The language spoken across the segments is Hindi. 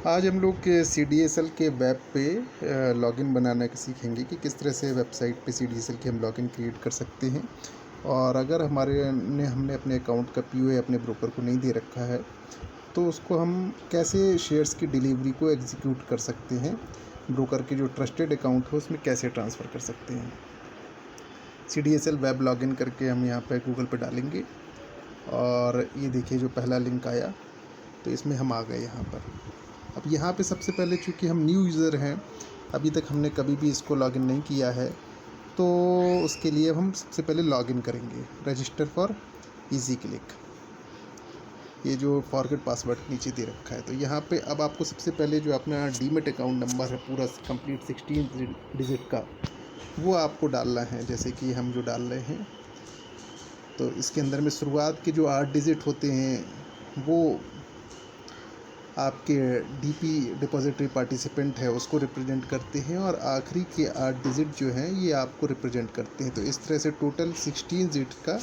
आज हम लोग के CDSL के वेब पे लॉगिन बनाना सीखेंगे कि किस तरह से वेबसाइट पे CDSL के हम लॉगिन क्रिएट कर सकते हैं। और अगर हमने अपने अकाउंट का POA अपने ब्रोकर को नहीं दे रखा है तो उसको हम कैसे शेयर्स की डिलीवरी को एग्जीक्यूट कर सकते हैं, ब्रोकर के जो ट्रस्टेड अकाउंट है उसमें कैसे ट्रांसफ़र कर सकते हैं। CDSL वेब लॉगिन करके हम यहाँ पे गूगल पे डालेंगे और ये देखिए जो पहला लिंक आया तो इसमें हम आ गए यहाँ पर। अब यहाँ पे सबसे पहले चूँकि हम न्यू यूज़र हैं, अभी तक हमने कभी भी इसको लॉगिन नहीं किया है, तो उसके लिए हम सबसे पहले लॉगिन करेंगे। रजिस्टर फॉर इजी क्लिक, ये जो फॉरगेट पासवर्ड नीचे दे रखा है। तो यहाँ पे अब आपको सबसे पहले जो अपना डीमेट अकाउंट नंबर है पूरा कंप्लीट 16 डिजिट का, वो आपको डालना है। जैसे कि हम जो डाल रहे हैं तो इसके अंदर में शुरुआत के जो 8 डिजिट होते हैं वो आपके DP डिपॉजिटरी पार्टिसिपेंट है उसको रिप्रेजेंट करते हैं, और आखिरी के 8 डिजिट जो हैं ये आपको रिप्रेजेंट करते हैं। तो इस तरह से टोटल 16 डिजिट का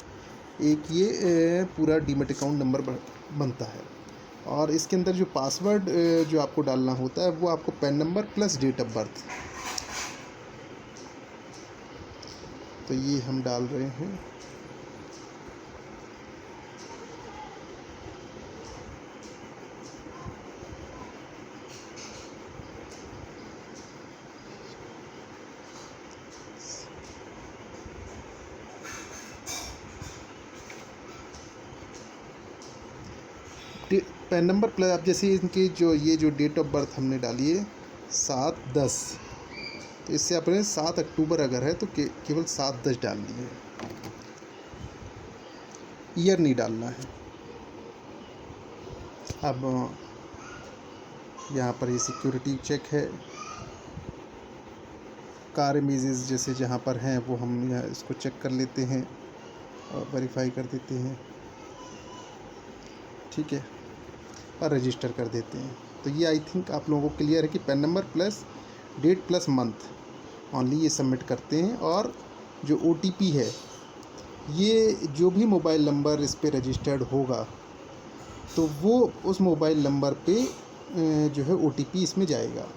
एक ये पूरा डीमेट अकाउंट नंबर बनता है। और इसके अंदर जो पासवर्ड जो आपको डालना होता है वो आपको PAN number plus date of birth, तो ये हम डाल रहे हैं। पैन नंबर प्लस अब जैसे इनकी जो ये जो डेट ऑफ बर्थ हमने डाली है 7/10, तो इससे अपने 7 अक्टूबर अगर है तो केवल 7/10 डालनी है, ईयर नहीं डालना है। अब यहाँ पर ये सिक्योरिटी चेक है, कार इमेजेस जैसे जहाँ पर हैं वो हम यहाँ इसको चेक कर लेते हैं और वेरीफाई कर देते हैं, ठीक है, और रजिस्टर कर देते हैं। तो ये आई थिंक आप लोगों को क्लियर है कि PAN number plus date plus month only ये सबमिट करते हैं। और जो OTP है ये जो भी मोबाइल नंबर इस पर रजिस्टर्ड होगा तो वो उस मोबाइल नंबर पे जो है OTP इसमें जाएगा।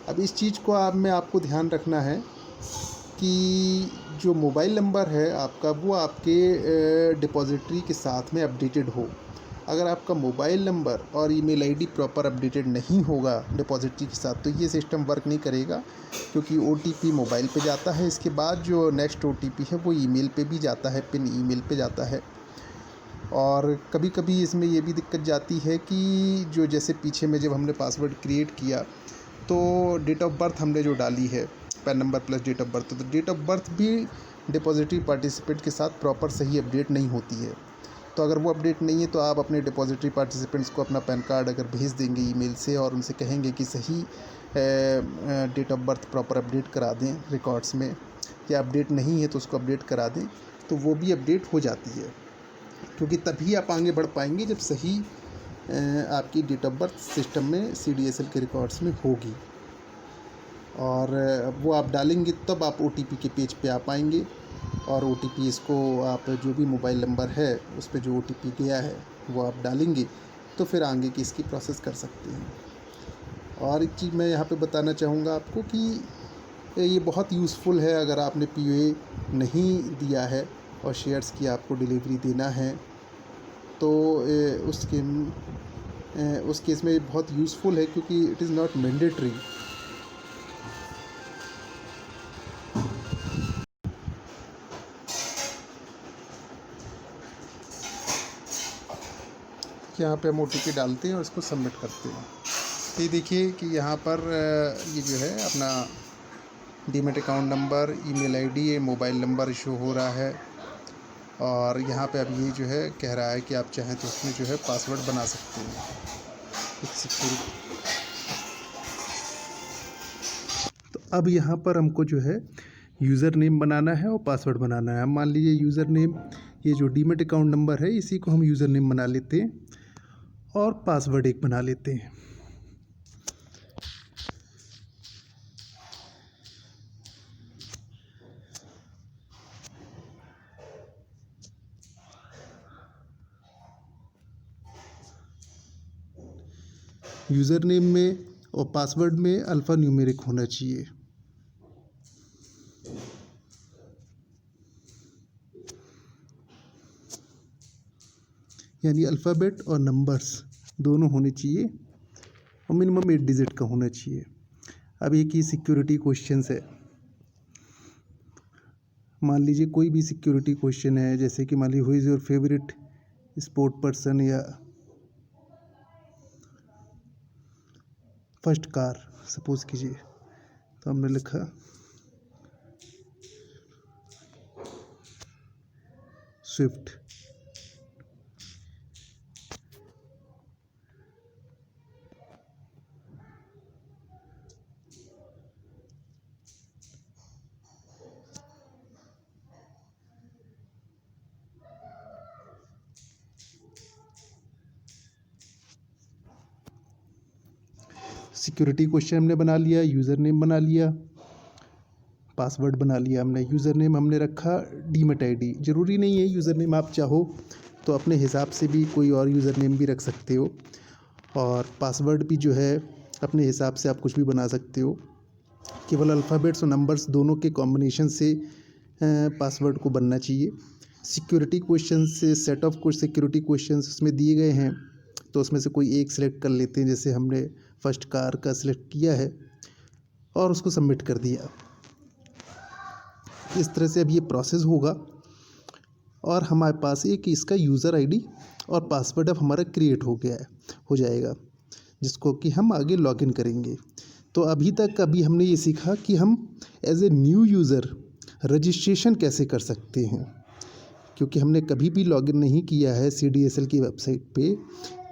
अब इस चीज़ को आपको ध्यान रखना है कि जो मोबाइल नंबर है आपका वो आपके डिपॉजिटरी के साथ में अपडेटेड हो। अगर आपका मोबाइल नंबर और ईमेल आईडी प्रॉपर अपडेटेड नहीं होगा डिपॉजिटरी के साथ तो ये सिस्टम वर्क नहीं करेगा, क्योंकि OTP मोबाइल पे जाता है, इसके बाद जो नेक्स्ट OTP है वो ईमेल पे भी जाता है, पिन ईमेल पे जाता है। और कभी कभी इसमें ये भी दिक्कत जाती है कि जो जैसे पीछे में जब हमने पासवर्ड क्रिएट किया तो डेट ऑफ बर्थ हमने जो डाली है PAN number plus date of birth, तो डेट ऑफ बर्थ भी डिपॉजिटरी पार्टिसिपेंट के साथ प्रॉपर सही अपडेट नहीं होती है। तो अगर वो अपडेट नहीं है तो आप अपने डिपॉजिटरी पार्टिसिपेंट्स को अपना पैन कार्ड अगर भेज देंगे ईमेल से और उनसे कहेंगे कि सही date of birth proper update करा दें रिकॉर्ड्स में, या अपडेट नहीं है तो उसको अपडेट करा दें, तो वो भी अपडेट हो जाती है। क्योंकि तभी आप आगे बढ़ पाएंगे जब सही आपकी डेट ऑफ बर्थ सिस्टम में CDSL के रिकॉर्ड्स में होगी, और वो आप डालेंगे तब आप OTP के पेज पे आ पाएंगे। और OTP इसको आप जो भी मोबाइल नंबर है उस पर जो OTP गया है वो आप डालेंगे तो फिर आगे की इसकी प्रोसेस कर सकते हैं। और एक चीज़ मैं यहाँ पे बताना चाहूँगा आपको कि ये बहुत यूज़फुल है अगर आपने POA नहीं दिया है और शेयर्स की आपको डिलीवरी देना है तो उस केस में बहुत यूज़फुल है, क्योंकि इट इज़ नॉट मैंडेटरी। यहाँ पे हम OTP डालते हैं और इसको सबमिट करते हैं। तो ये देखिए कि यहाँ पर ये जो है अपना demat account number, email ID, mobile number show हो रहा है। और यहाँ पे अब ये जो है कह रहा है कि आप चाहें तो उसमें जो है पासवर्ड बना सकते हैं, एक सिक्योरिटी। तो अब यहाँ पर हमको जो है यूज़र नेम बनाना है और पासवर्ड बनाना है। मान लीजिए यूज़र नेम, ये जो डीमेट अकाउंट नंबर है इसी को हम यूज़र नेम बना लेते हैं और पासवर्ड एक बना लेते हैं। यूज़र नेम में और पासवर्ड में अल्फ़ा न्यूमेरिक होना चाहिए। यानी अल्फ़ाबेट और नंबर्स दोनों होने चाहिए और मिनिमम 8 डिजिट का होना चाहिए। अब एक ही सिक्योरिटी क्वेश्चंस है। मान लीजिए कोई भी सिक्योरिटी क्वेश्चन है, जैसे कि मान लीजिए who is your favourite sport person या फर्स्ट कार सपोज कीजिए, तो हमने लिखा स्विफ्ट। सिक्योरिटी क्वेश्चन हमने बना लिया, यूज़र नेम बना लिया, पासवर्ड बना लिया हमने। यूज़र नेम हमने रखा डीमैट आईडी। ज़रूरी नहीं है यूज़र नेम, आप चाहो तो अपने हिसाब से भी कोई और यूज़र नेम भी रख सकते हो, और पासवर्ड भी जो है अपने हिसाब से आप कुछ भी बना सकते हो। केवल अल्फ़ाबेट्स और नंबर्स दोनों के कॉम्बिनेशन से पासवर्ड को बनना चाहिए। सिक्योरिटी क्वेश्चन से सेट ऑफ कुछ सिक्योरिटी क्वेश्चंस उसमें दिए गए हैं, तो उसमें से कोई एक सिलेक्ट कर लेते हैं। जैसे हमने फर्स्ट कार का सिलेक्ट किया है और उसको सबमिट कर दिया। इस तरह से अब ये प्रोसेस होगा और हमारे पास एक इसका यूज़र आईडी और पासवर्ड अब हमारा क्रिएट हो गया है, हो जाएगा, जिसको कि हम आगे लॉगिन करेंगे। तो अभी हमने ये सीखा कि हम as a new user registration कैसे कर सकते हैं, क्योंकि हमने कभी भी लॉगिन नहीं किया है CDSL की वेबसाइट पे।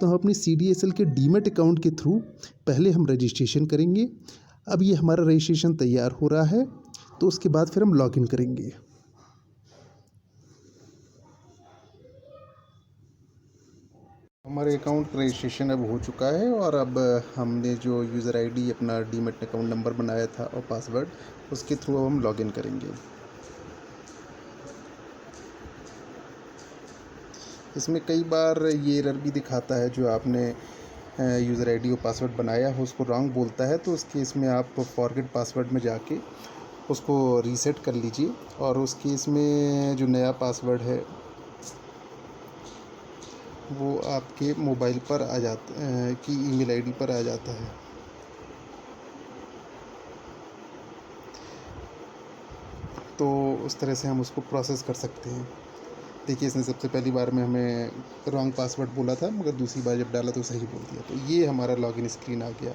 तो हम अपनी CDSL के डीमैट अकाउंट के थ्रू पहले हम रजिस्ट्रेशन करेंगे। अब ये हमारा रजिस्ट्रेशन तैयार हो रहा है, तो उसके बाद फिर हम लॉगिन करेंगे। हमारे अकाउंट रजिस्ट्रेशन अब हो चुका है और अब हमने जो यूज़र आईडी अपना डीमैट अकाउंट नंबर बनाया था और पासवर्ड, उसके थ्रू अब हम लॉगिन करेंगे। इसमें कई बार ये एरर भी दिखाता है, जो आपने यूज़र आईडी और पासवर्ड बनाया हो उसको रॉन्ग बोलता है, तो उस केस में आप फॉरगेट पासवर्ड में जाके उसको रीसेट कर लीजिए और उस केस में जो नया पासवर्ड है वो आपके मोबाइल पर आ जाता की ईमेल आईडी पर आ जाता है। तो उस तरह से हम उसको प्रोसेस कर सकते हैं। देखिए, इसने सबसे पहली बार में हमें रॉन्ग पासवर्ड बोला था, मगर दूसरी बार जब डाला तो सही बोल दिया। तो ये हमारा लॉगिन स्क्रीन आ गया।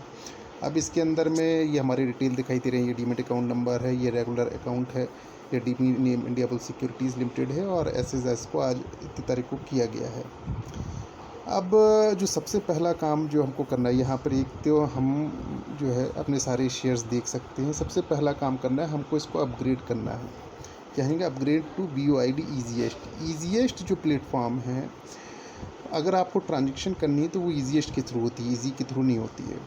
अब इसके अंदर में ये हमारी डिटेल दिखाई दे रही है। ये डीमैट अकाउंट नंबर है, ये रेगुलर अकाउंट है, ये DP name Indiabulls securities limited है और एस को आज इतनी तारीख को किया गया है। अब जो सबसे पहला काम जो हमको करना है, यहाँ पर एक तो हम जो है अपने सारे शेयर्स देख सकते हैं। सबसे पहला काम करना है, हमको इसको अपग्रेड करना है। कहेंगे अपग्रेड टू BYD ईजीएस्ट जो प्लेटफॉर्म है, अगर आपको ट्रांजेक्शन करनी है तो वो ईजीएस्ट के थ्रू होती है, ईजी के थ्रू नहीं होती है।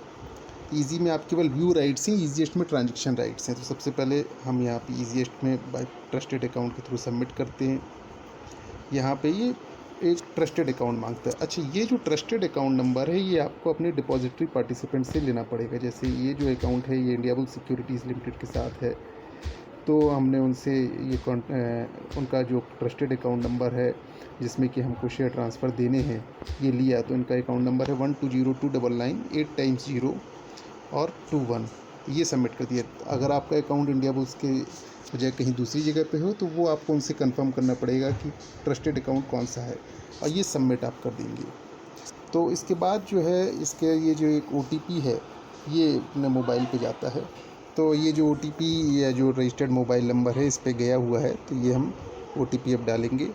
ईजी में आप केवल व्यू राइट्स हैं, ईजीएस्ट में ट्रांजेक्शन राइट्स हैं। तो सबसे पहले हम यहाँ पे ईजीएस्ट में बाय ट्रस्टेड अकाउंट के थ्रू सबमिट करते हैं। यहाँ पे ये एक ट्रस्टेड अकाउंट मांगता है। अच्छा, ये जो ट्रस्टेड अकाउंट नंबर है ये आपको अपने डिपॉजिटरी पार्टिसिपेंट से लेना पड़ेगा। जैसे ये जो अकाउंट है ये इंडियाबुल सिक्योरिटीज़ लिमिटेड के साथ है, तो हमने उनसे ये उनका जो ट्रस्टेड अकाउंट नंबर है जिसमें कि हमको शेयर ट्रांसफ़र देने हैं ये लिया। तो इनका अकाउंट नंबर है 12029998 और 21, ये सबमिट कर दिया। अगर आपका अकाउंट इंडियाबुल्स के बजाय कहीं दूसरी जगह पे हो तो वो आपको उनसे कंफर्म करना पड़ेगा कि ट्रस्टेड अकाउंट कौन सा है, और ये सबमिट आप कर देंगे। तो इसके बाद जो है इसके ये जो एक OTP है ये अपने मोबाइल पे जाता है। तो ये जो OTP या जो रजिस्टर्ड मोबाइल नंबर है इस पे गया हुआ है, तो ये हम OTP अब डालेंगे।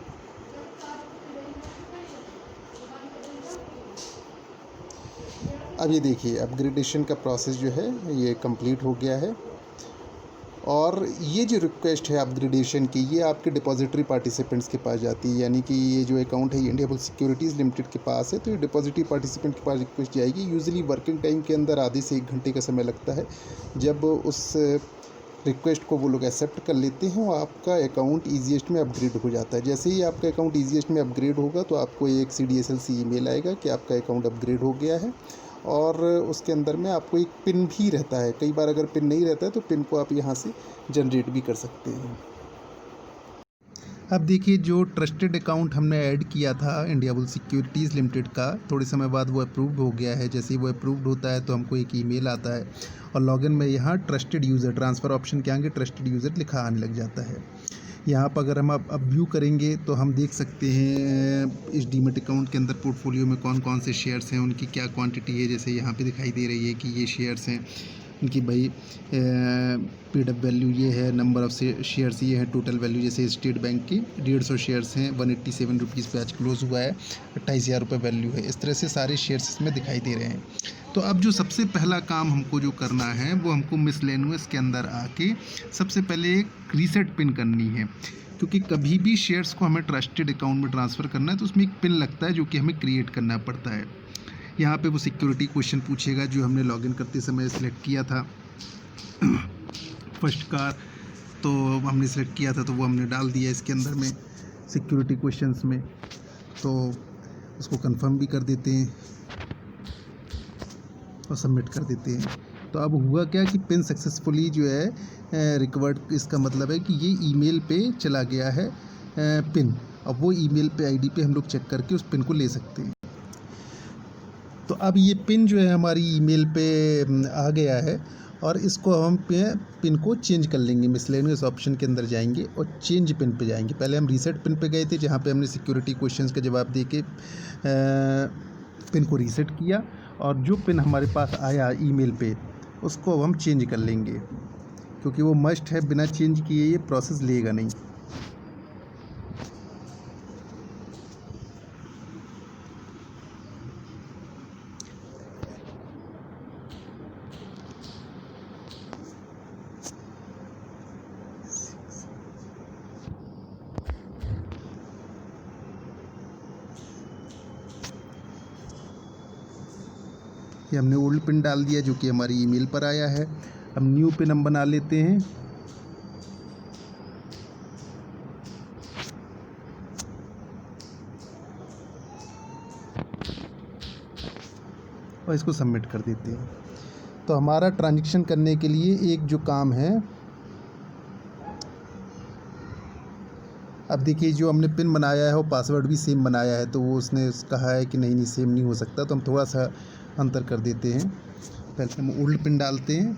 अब ये देखिए अपग्रेडेशन का प्रोसेस जो है ये कंप्लीट हो गया है, और ये जो रिक्वेस्ट है अपग्रेडेशन की ये आपके डिपॉजिटरी पार्टिसिपेंट्स के पास जाती है। यानी कि ये जो अकाउंट है ये इंडियाबुल सिक्योरिटीज़ लिमिटेड के पास है, तो ये डिपॉजिटरी पार्टिसिपेंट के पास रिक्वेस्ट जाएगी। यूजुअली वर्किंग टाइम के अंदर आधे से 1 घंटे का समय लगता है। जब उस रिक्वेस्ट को वो लोग एक्सेप्ट कर लेते हैं और आपका अकाउंट ईजीएस्ट में अपग्रेड हो जाता है। जैसे ही आपका अकाउंट ईजीएस्ट में अपग्रेड होगा तो आपको एक CDSL से ईमेल आएगा कि आपका अकाउंट अपग्रेड हो गया है, और उसके अंदर में आपको एक पिन भी रहता है। कई बार अगर पिन नहीं रहता है तो पिन को आप यहाँ से जनरेट भी कर सकते हैं। अब देखिए, जो ट्रस्टेड अकाउंट हमने ऐड किया था इंडिया बुल सिक्योरिटीज़ लिमिटेड का, थोड़े समय बाद वो अप्रूव्ड हो गया है। जैसे ही वो अप्रूव्ड होता है तो हमको एक ईमेल आता है और लॉगिन में यहाँ ट्रस्टेड यूज़र ट्रांसफ़र ऑप्शन के आगे ट्रस्टेड यूज़र लिखा आने लग जाता है। यहाँ पर अगर हम अब व्यू करेंगे तो हम देख सकते हैं इस डीमेट अकाउंट के अंदर पोर्टफोलियो में कौन कौन से शेयर्स हैं, उनकी क्या क्वांटिटी है। जैसे यहाँ पे दिखाई दे रही है कि ये शेयर्स हैं इनकी भाई, पेड अप वैल्यू ये है, नंबर ऑफ़ शेयर्स ये है, टोटल वैल्यू जैसे स्टेट बैंक की 150 शेयर्स हैं, 187 रुपीज़ पे आज क्लोज़ हुआ है, 28,000 रुपये वैल्यू है। इस तरह से सारे शेयर्स इसमें दिखाई दे रहे हैं। तो अब जो सबसे पहला काम हमको जो करना है वो हमको मिसलेनियस के अंदर आके सबसे पहले एक रीसेट पिन करनी है, क्योंकि कभी भी शेयर्स को हमें ट्रस्टेड अकाउंट में ट्रांसफ़र करना है तो उसमें एक पिन लगता है जो कि हमें क्रिएट करना पड़ता है। यहाँ पे वो सिक्योरिटी क्वेश्चन पूछेगा जो हमने लॉगिन करते समय सिलेक्ट किया था फर्स्ट कार, तो हमने सेलेक्ट किया था तो वो हमने डाल दिया इसके अंदर में सिक्योरिटी क्वेश्चंस में। तो उसको कंफर्म भी कर देते हैं और सबमिट कर देते हैं। तो अब हुआ क्या कि पिन सक्सेसफुली जो है रिकवर्ड, इसका मतलब है कि ये ईमेल पे चला गया है पिन। अब वो ईमेल पे आईडी पे हम लोग चेक करके उस पिन को ले सकते हैं। तो अब ये पिन जो है हमारी ईमेल पे आ गया है और इसको हम पिन को चेंज कर लेंगे। मिसलेनियस ऑप्शन के अंदर जाएंगे और चेंज पिन पे जाएंगे। पहले हम रीसेट पिन पे गए थे जहाँ पे हमने सिक्योरिटी क्वेश्चंस का जवाब दे के पिन को रीसेट किया, और जो पिन हमारे पास आया ईमेल पे उसको अब हम चेंज कर लेंगे, क्योंकि वो मस्ट है, बिना चेंज किए ये प्रोसेस लेगा नहीं। ये हमने ओल्ड पिन डाल दिया जो कि हमारी ईमेल पर आया है। अब न्यू पिन हम बना लेते हैं। और इसको सबमिट कर देते हैं। तो हमारा ट्रांजैक्शन करने के लिए एक जो काम है, अब देखिए जो हमने पिन बनाया है वो पासवर्ड भी सेम बनाया है, तो वो उसने कहा है कि नहीं सेम नहीं हो सकता, तो हम थोड़ा सा अंतर कर देते हैं। पहले हम ओल्ड पिन डालते हैं।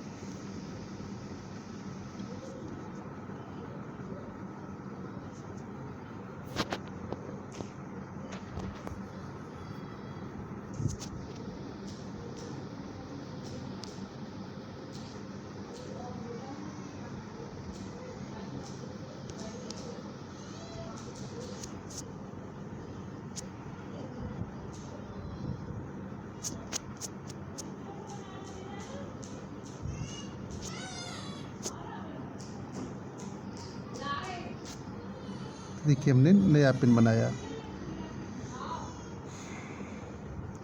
देखिए हमने नया पिन बनाया,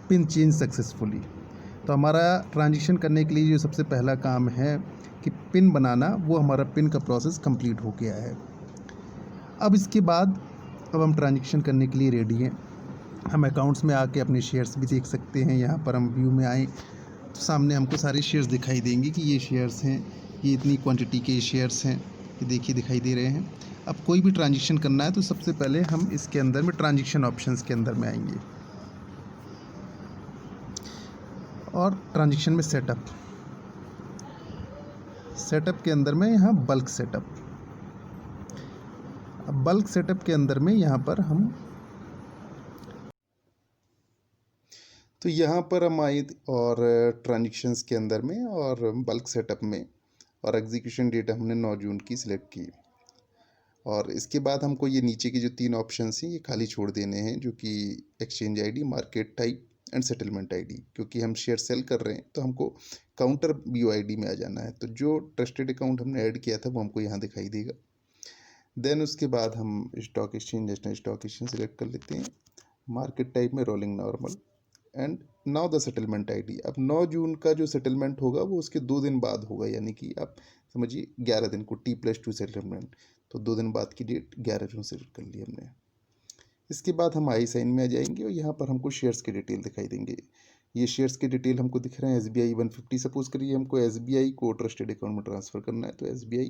पिन चेंज सक्सेसफुली। तो हमारा ट्रांजैक्शन करने के लिए जो सबसे पहला काम है कि पिन बनाना, वो हमारा पिन का प्रोसेस कंप्लीट हो गया है। अब इसके बाद अब हम ट्रांजैक्शन करने के लिए रेडी हैं। हम अकाउंट्स में आके अपने शेयर्स भी देख सकते हैं। यहाँ पर हम व्यू में आए तो सामने हमको सारे शेयर्स दिखाई देंगे कि ये शेयर्स हैं, ये इतनी क्वांटिटी के शेयर्स हैं, ये देखिए दिखाई दे रहे हैं। अब कोई भी ट्रांजैक्शन करना है तो सबसे पहले हम इसके अंदर में ट्रांजैक्शन ऑप्शंस के अंदर में आएंगे और ट्रांजैक्शन में सेटअप के अंदर में यहाँ बल्क सेटअप। अब बल्क सेटअप के अंदर में यहाँ पर हम, तो यहाँ पर हम आए और ट्रांजैक्शंस के अंदर में और बल्क सेटअप में, और एग्जीक्यूशन डेट हमने 9 जून की सिलेक्ट की। और इसके बाद हमको ये नीचे की जो 3 ऑप्शंस हैं ये खाली छोड़ देने हैं, जो कि exchange ID, market type and settlement ID. क्योंकि हम शेयर सेल कर रहे हैं तो हमको काउंटर BOID में आ जाना है। तो जो ट्रस्टेड अकाउंट हमने ऐड किया था वो हमको यहाँ दिखाई देगा। देन उसके बाद हम stock exchange, national stock exchange select कर लेते हैं। मार्केट टाइप में rolling normal, and now the settlement ID. अब 9 जून का जो सेटलमेंट होगा वो उसके 2 दिन बाद होगा, यानी कि आप समझिए 11 दिन को T+2 सेटलमेंट, तो 2 दिन बाद की डेट 11 जून सेलेक्ट कर ली हमने। इसके बाद हम आई साइन में आ जाएंगे और यहाँ पर हमको शेयर्स की डिटेल दिखाई देंगे। ये शेयर्स की डिटेल हमको दिख रहे हैं। SBI 150, सपोज करिए हमको SBI को ट्रस्टेड अकाउंट में ट्रांसफ़र करना है, तो SBI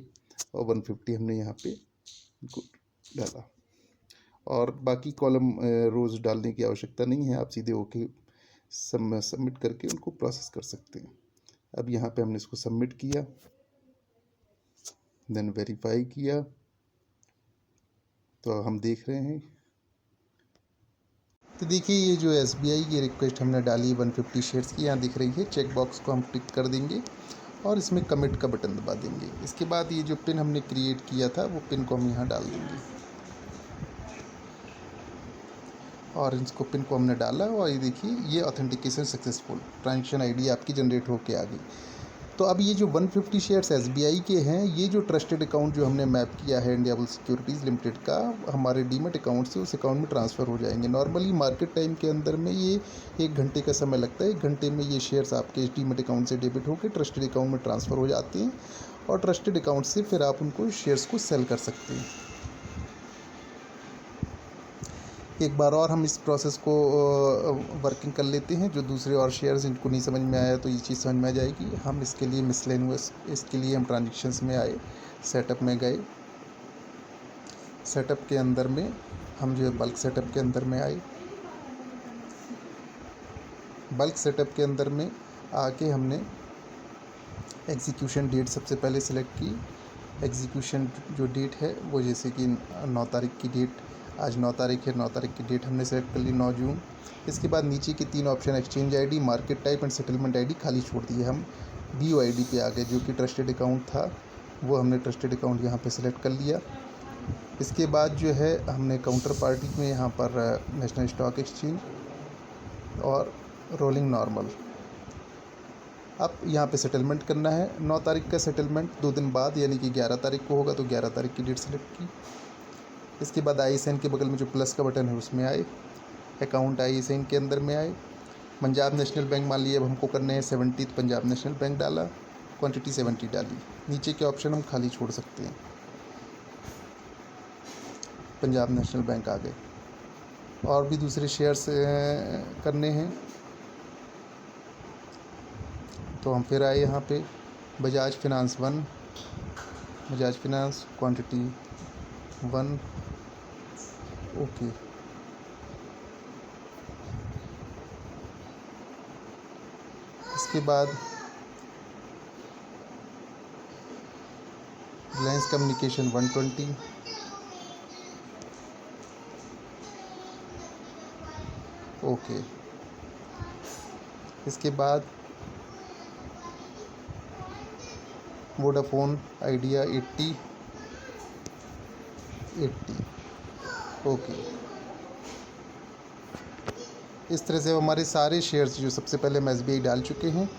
और 150 हमने यहाँ पे इनको डाला, और बाकी कॉलम रोज़ डालने की आवश्यकता नहीं है, आप सीधे ओके सबमिट करके उनको प्रोसेस कर सकते हैं। अब यहाँ पे हमने इसको सबमिट किया, देन वेरीफाई किया, तो हम देख रहे हैं। तो देखिए ये जो SBI की रिक्वेस्ट हमने डाली 150 शेयर्स की, यहाँ दिख रही है। चेक बॉक्स को हम टिक कर देंगे और इसमें कमिट का बटन दबा देंगे। इसके बाद ये जो पिन हमने क्रिएट किया था वो पिन को हम यहाँ डाल देंगे, और इसको पिन को हमने डाला, और ये देखिए ये ऑथेंटिकेशन सक्सेसफुल, ट्रांजेक्शन आईडी आपकी जनरेट होके आ गई। तो अब ये जो 150 शेयर्स SBI के हैं, ये जो ट्रस्टेड अकाउंट जो हमने मैप किया है इंडिया बुल्स सिक्योरिटीज़ लिमिटेड का, हमारे डीमैट अकाउंट से उस अकाउंट में ट्रांसफ़र हो जाएंगे। नॉर्मली मार्केट टाइम के अंदर में ये 1 घंटे का समय लगता है। 1 घंटे में ये शेयर्स आपके डीमैट अकाउंट से डेबिट होकर ट्रस्टेड अकाउंट में ट्रांसफ़र हो जाते हैं, और ट्रस्टेड अकाउंट से फिर आप उनको शेयर्स को सेल कर सकते हैं। एक बार और हम इस प्रोसेस को वर्किंग कर लेते हैं। जो दूसरे और शेयर्स जिनको नहीं समझ में आया तो ये चीज़ समझ में आ जाएगी। हम इसके लिए मिसलेनियस, इसके लिए हम ट्रांजेक्शन्स में आए, सेटअप में गए। सेटअप के अंदर में हम जो है बल्क सेटअप के अंदर में आए। बल्क सेटअप के अंदर में आके हमने एग्जीक्यूशन डेट सबसे पहले सिलेक्ट की। एग्जीक्यूशन जो डेट है वो जैसे कि 9 तारीख की डेट, आज 9 तारीख है, 9 तारीख की डेट हमने सेलेक्ट कर ली, 9 जून। इसके बाद नीचे के 3 option exchange ID, market type and settlement ID खाली छोड़ दिए। हम BOID पे आ गए, जो कि ट्रस्टेड अकाउंट था, वो हमने ट्रस्टेड अकाउंट यहाँ पे सिलेक्ट कर लिया। इसके बाद जो है हमने काउंटर पार्टी में यहाँ पर नेशनल स्टॉक एक्सचेंज और रोलिंग नॉर्मल। अब यहाँ पे सेटलमेंट करना है। 9 तारीख का सेटलमेंट 2 दिन बाद यानी कि 11 तारीख को होगा, तो 11 तारीख की डेट सेलेक्ट की। इसके बाद ISIN के बगल में जो प्लस का बटन है उसमें आए, अकाउंट ISIN के अंदर में आए। पंजाब नेशनल बैंक मान लिए अब हमको करने हैं 70, पंजाब नेशनल बैंक डाला, क्वांटिटी 70 डाली। नीचे के ऑप्शन हम खाली छोड़ सकते हैं। पंजाब नेशनल बैंक आ गए। और भी दूसरे शेयर्स करने हैं, तो हम फिर आए यहाँ पे Bajaj finance 1, Bajaj finance quantity 1, okay. इसके बाद रिलायंस कम्युनिकेशन 120, ओके। इसके बाद वोडाफोन आइडिया 80, ओके। इस तरह से हमारे सारे शेयर्स जो सबसे पहले हम SBI डाल चुके हैं,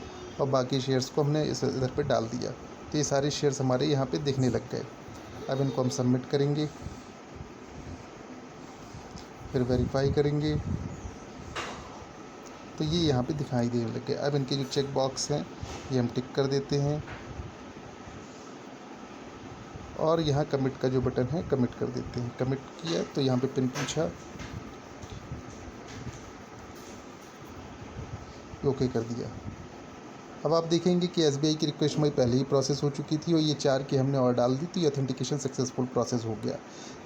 और बाकी शेयर्स को हमने इस इधर पे डाल दिया, तो ये सारे शेयर्स हमारे यहाँ पे दिखने लग गए। अब इनको हम सबमिट करेंगे, फिर वेरीफाई करेंगे, तो ये यहाँ पे दिखाई देने लग गए। अब इनके जो चेक बॉक्स हैं ये हम टिक कर देते हैं, और यहाँ कमिट का जो बटन है कमिट कर देते हैं। कमिट किया तो यहाँ पे पिन पूछा, ओके कर दिया। अब आप देखेंगे कि SBI की रिक्वेस्ट हमारी पहले ही प्रोसेस हो चुकी थी, और ये 4 की हमने और डाल दी, तो ये ऑथेंटिकेशन सक्सेसफुल प्रोसेस हो गया।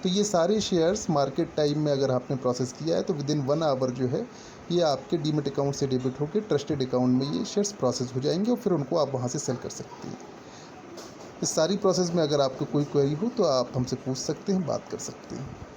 तो ये सारे शेयर्स मार्केट टाइम में अगर आपने प्रोसेस किया है तो विदिन 1 आवर जो है ये आपके डीमैट अकाउंट से डेबिट होकर ट्रस्टेड अकाउंट में ये शेयर्स प्रोसेस हो जाएंगे, और फिर उनको आप वहाँ से सेल कर सकते हैं। इस सारी प्रोसेस में अगर आपको कोई क्वेरी हो तो आप हमसे पूछ सकते हैं, बात कर सकते हैं।